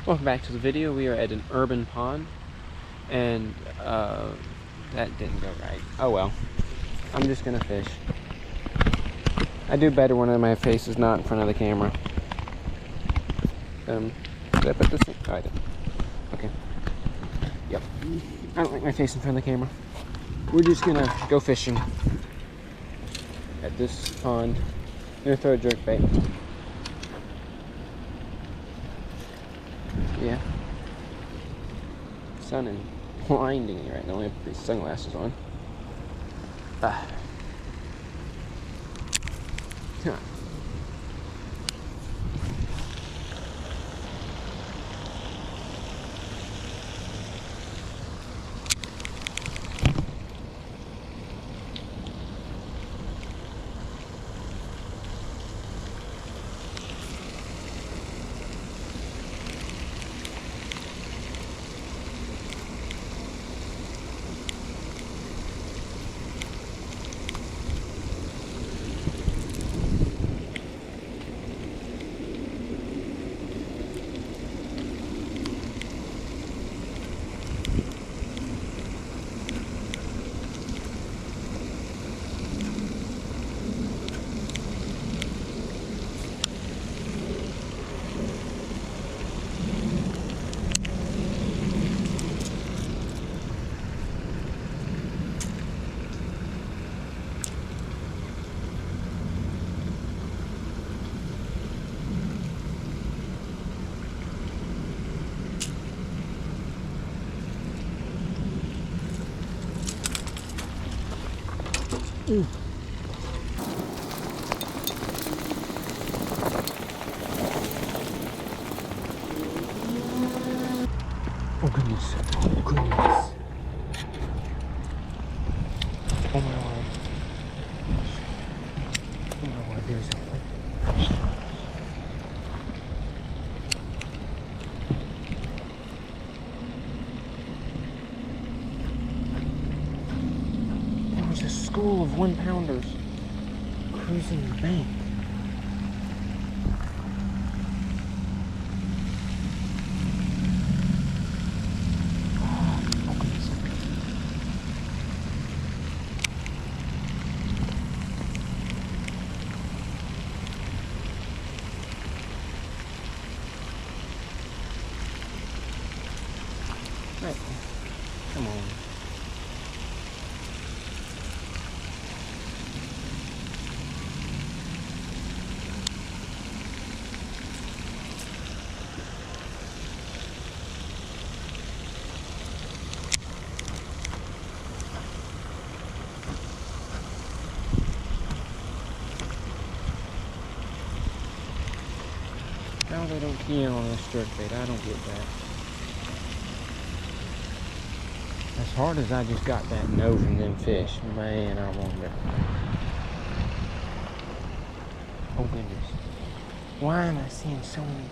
Welcome back to the video. We are at an urban pond, and that didn't go right. Oh well. I'm just gonna fish. I do better when my face is not in front of the camera. Did I put this in? Oh, I did. Okay. Yep. I don't like my face in front of the camera. We're just gonna go fishing at this pond. I'm gonna throw a jerk bait. Yeah. Sun is blinding me right now. I have these sunglasses on. Ah. Huh. Ooh. Oh goodness. Oh goodness. Oh my lord. Oh my lord, there's something. There was a school of 1-pounders cruising the bank. Right. Come on. Now they don't key in on this jerkbait. I don't get that. As hard as I just got that nosing them fish, man, I wonder. Oh goodness. Why am I seeing so many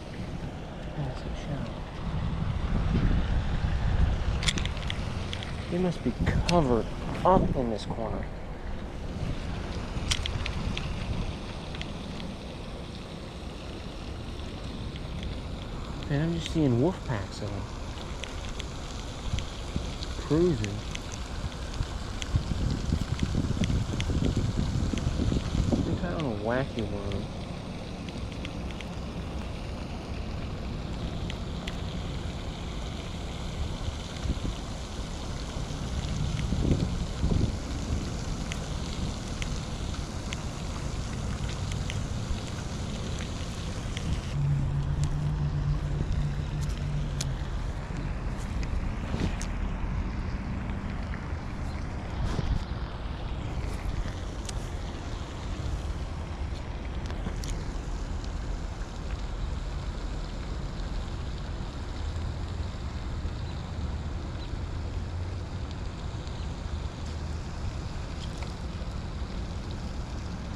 massive shallow? They must be covered up in this corner. Man, I'm just seeing wolf packs of them. Cruising. Some kind of wacky worm.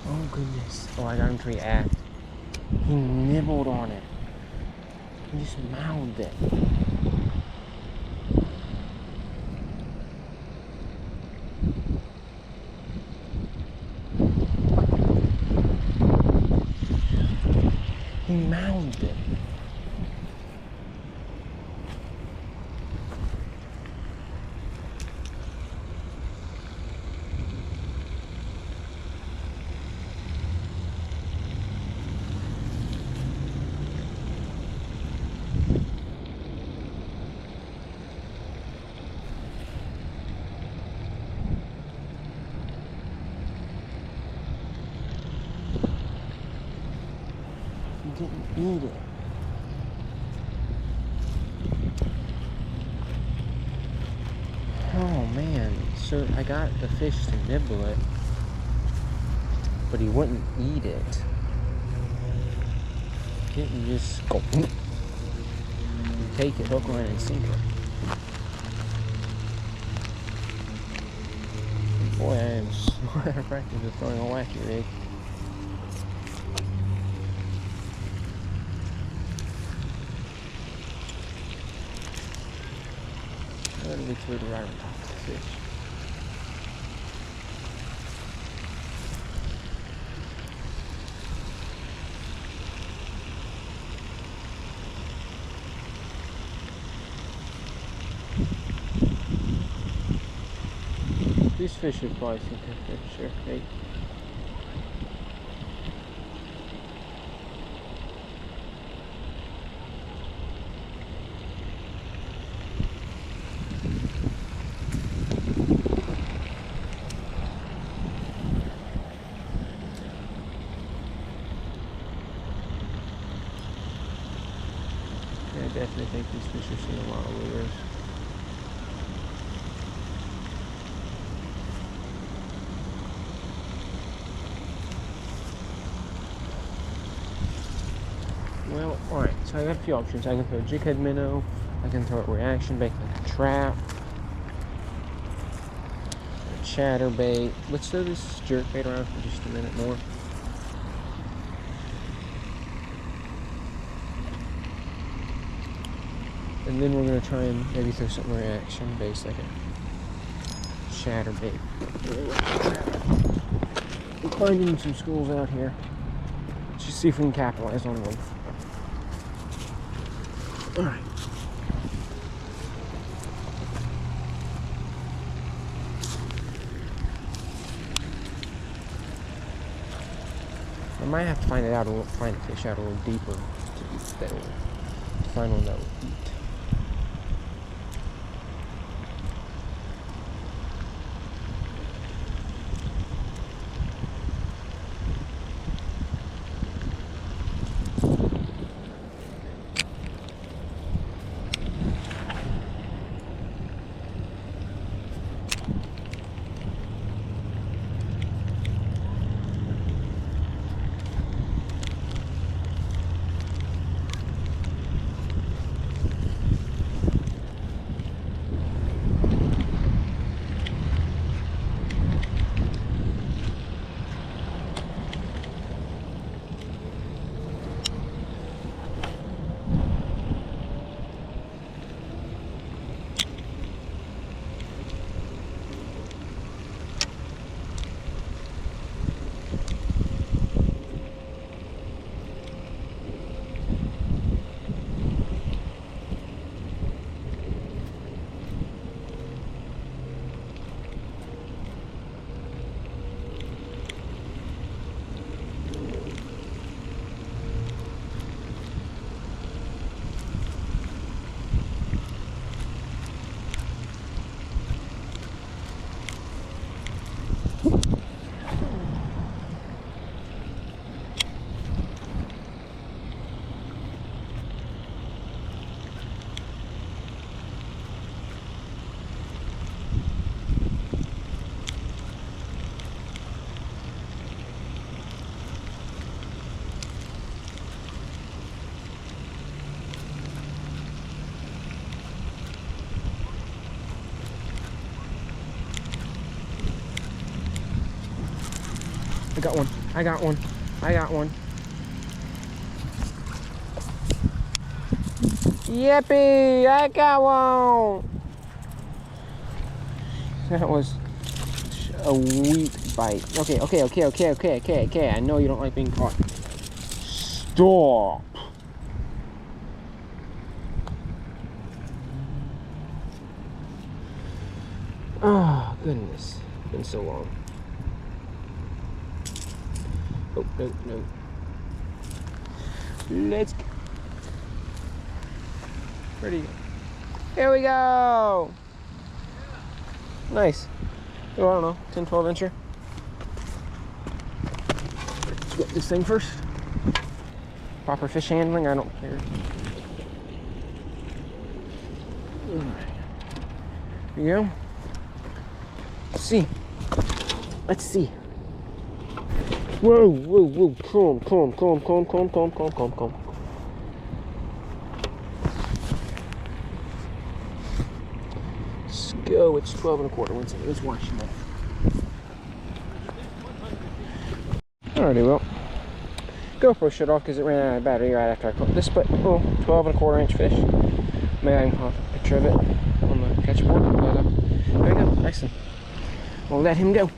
Oh goodness. Oh, I got him to react. He nibbled on it. He just mouthed it. He mouthed it. Eat it. Oh man, so I got the fish to nibble it, but he wouldn't eat it. Didn't just go and take it, hook, line, and sinker. Boy, I am so out of practice of throwing a wacky rig. I literally threw it right on top of the fish. These fish would probably think they're sure bait. I definitely think these fish are seeing a lot of lures. Well, alright, so I got a few options. I can throw a jig head minnow, I can throw a reaction bait like a trap, a chatterbait. Let's throw this jerk bait around for just a minute more. And then we're going to try and maybe throw something reaction based like a chatterbait. I'm finding some schools out here. Let's just see if we can capitalize on one. Alright. I might have to find a fish out a little deeper to find one that will eat. I got one. Yippee! I got one! That was a weak bite. Okay. I know you don't like being caught. Stop! Oh, goodness. It's been so long. Oh, no. Let's go. Where'd he go? Here we go! Nice. Oh, I don't know, 10, 12 incher. Let's get this thing first. proper fish handling, I don't care. Here you go. Let's see. Let's see. Whoa, whoa, whoa. Calm. Let's go. It's 12 1/4. One second. Let's wash them off. Alrighty, well. GoPro shut off because it ran out of battery right after I caught this, but 12 1/4 inch fish. Maybe I can pop a picture of it on the catch board. But, there we go. Excellent. We'll let him go.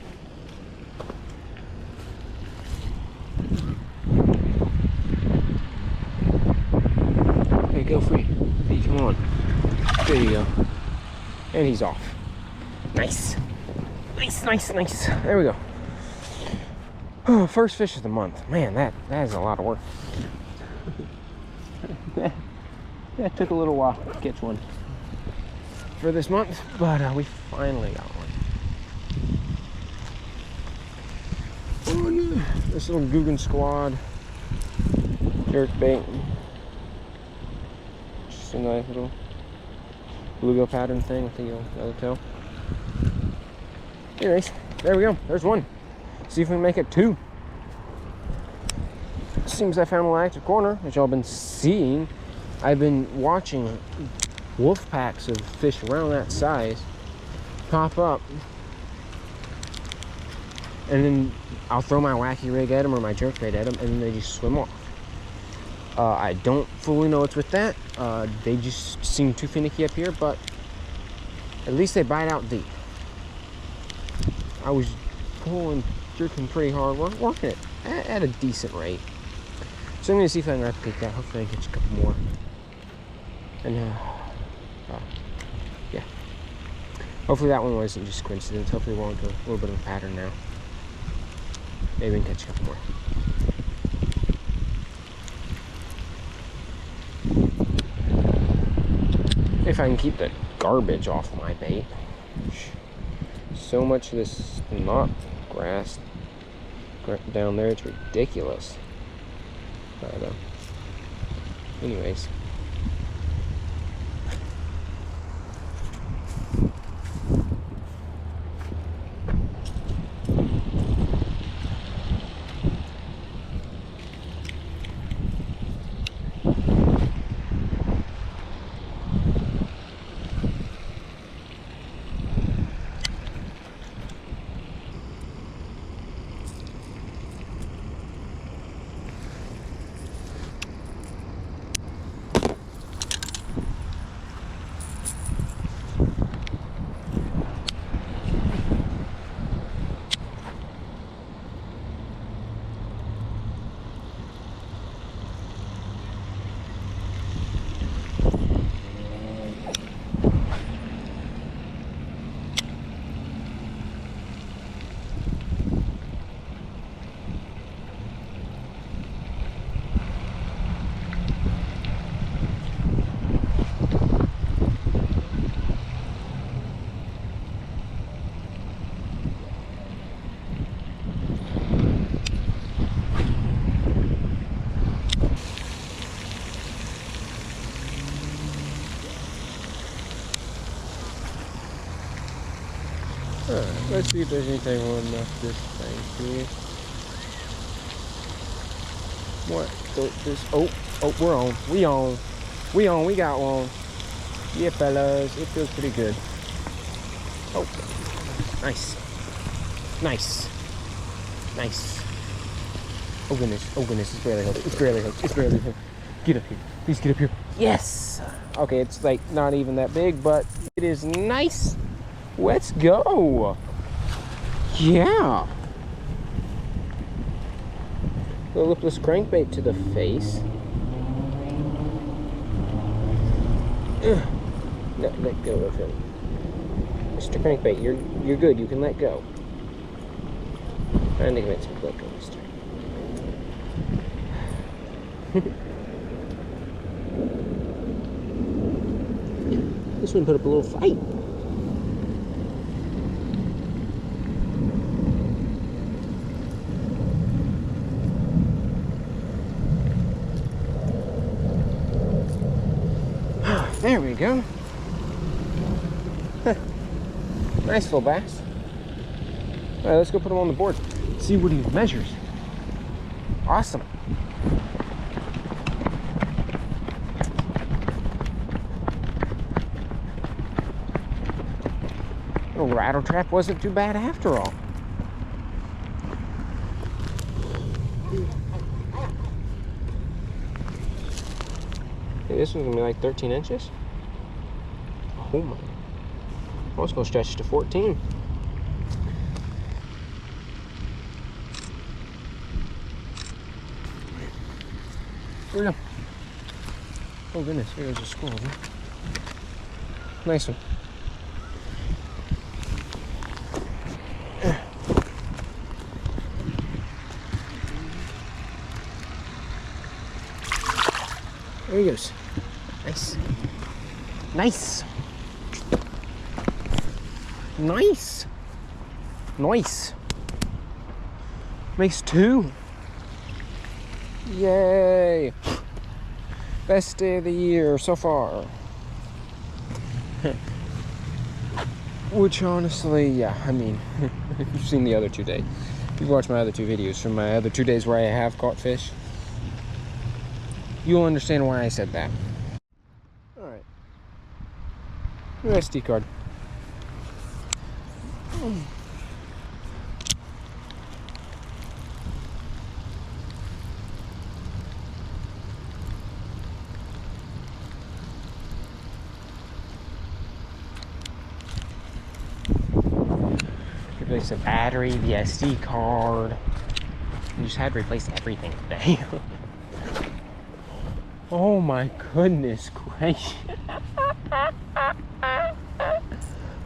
Okay, go free. Hey, come on. There you go. And he's off. Nice. Nice. There we go. Oh, first fish of the month. Man, that is a lot of work. that took a little while to catch one for this month, but we finally got one. On this little Guggen Squad jerk bait. Just a nice little bluegill pattern thing with the yellow tail. Anyways, there we go. There's one. See if we can make it 2. Seems I found a little active corner, which y'all been seeing. I've been watching wolf packs of fish around that size pop up, and then I'll throw my wacky rig at them or my jerk bait at them, and then they just swim off. I don't fully know what's with that. They just seem too finicky up here, but at least they bite out deep. I was pulling, jerking pretty hard, working it at a decent rate. So I'm going to see if I can replicate that. Hopefully I can catch a couple more. And yeah. Hopefully that one wasn't just coincidence. Hopefully we're into a little bit of a pattern now. Maybe we can catch a couple more. If I can keep the garbage off my bait. So much of this knot grass down there, it's ridiculous. But, anyways. Let's see if there's anything on this thing here. What? We're on. We got one. Yeah, fellas, it feels pretty good. Oh, nice. Oh goodness, it's barely hooked. Get up here. Please get up here. Yes. Okay, it's like not even that big, but it is nice. Let's go. Yeah. The lipless crankbait to the face. Let go of him. Mr. Crankbait, you're good. You can let go. Trying to convince him to let go this time. This one put up a little fight. There we go. Nice little bass. All right, let's go put him on the board. See what he measures. Awesome. Little rattle trap wasn't too bad after all. Okay, this one's gonna be like 13 inches. Oh my. I was gonna stretch to 14. Here we go. Oh goodness, here's a squirrel. Nice one. There he goes. Nice. Nice. Nice. Nice. Makes 2. Yay. Best day of the year so far. Which honestly, yeah, I mean, you've seen the other 2 days. You've watched my other 2 videos from my other 2 days where I have caught fish. You'll understand why I said that. Alright. SD card. Replace the battery, the SD card. You just had to replace everything today. Oh my goodness gracious.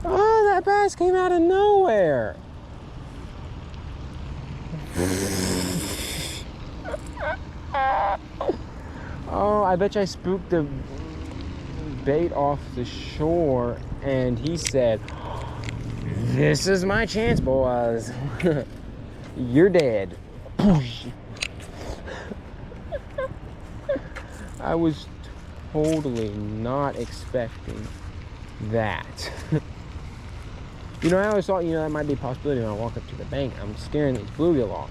Oh, that bass came out of nowhere. Oh, I bet you I spooked the bait off the shore and he said, "This is my chance, boys." You're dead. I was totally not expecting that. You know, I always thought, you know, that might be a possibility when I walk up to the bank. I'm scaring these bluegill off.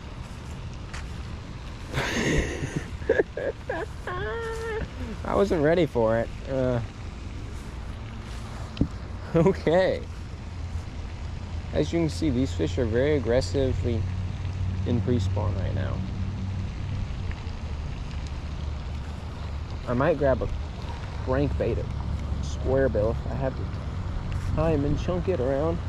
I wasn't ready for it. Okay. As you can see, these fish are very aggressively in pre-spawn right now. I might grab a crankbait, a square bill, if I have the time and chunk it around.